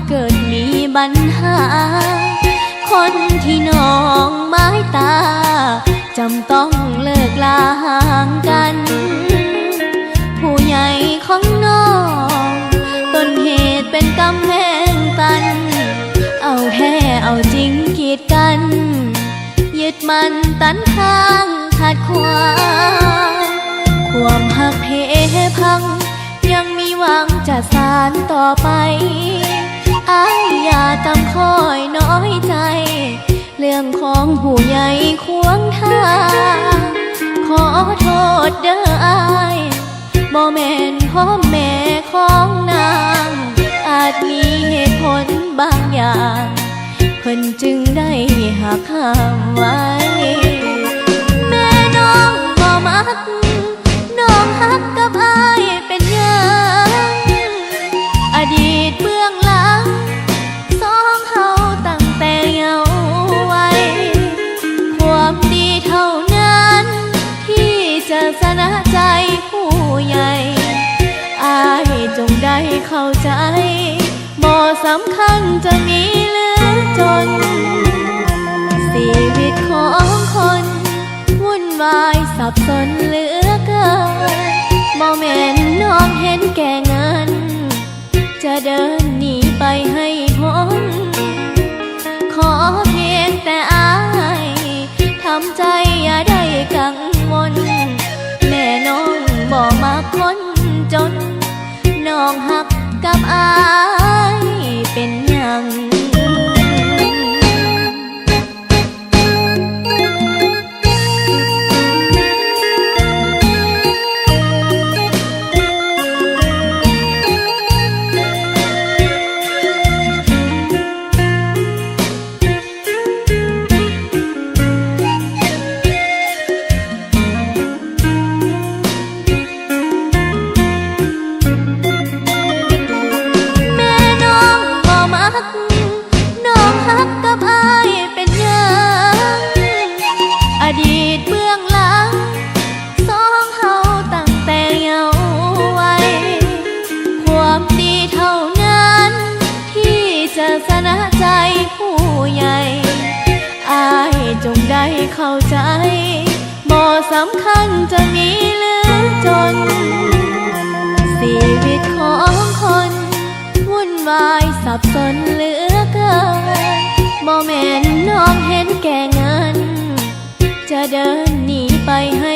เกิดมีปัญหาคนที่น้องไม้ตาจำต้องเลิกลาห่างกันผู้ใหญ่ของน้องต้นเหตุเป็นกำแพงตันเอาแท้เอาจริงกีดกันยึดมันตันทางขัดขวางความหักเพพังยังมีหวังจะสานต่อไปอ้ายอย่าตำคอยน้อยใจเรื่องของผู้ใหญ่ควงทางขอโทษเด้ออ้ายบ่แม่นพ่อแม่ของนางอาจมีเหตุผลบางอย่างเพิ่นจึงได้หักห้ามไว้แม่น้องบ่มักน้องฮักกับอ้ายเป็นหยังอดีตเบื้องหลังสองเฮาตั้งแต่เยาว์วัยความดีเท่านั้นที่จะชนะใจผู้ใหญ่อ้ายจงได้เข้าใจบ่สำคัญจะมีเหลือจนชีวิตของคนวุ่นวายสับสนเหลือเกินบ่แม่นน้องเห็นแก่เงินจะเดินหนีไปให้พ้นขอเพียงแต่อ้ายทำใจอย่าได้กังวลแม่น้องบ่มาคนจนน้องหักกับอ้ายเป็นหยังอดีตเบื้องหลังสองเฮาตั้งแต่เยาว์วัยความดีเท่านั้นที่จะชนะใจผู้ใหญ่อ้ายจงได้เข้าใจบ่สำคัญจะมีเหลือจนชีวิตของคนวุ่นวายสับสนเหลือเกินบ่แม่นน้องเห็นแก่เงินจะเดินหนีไปให้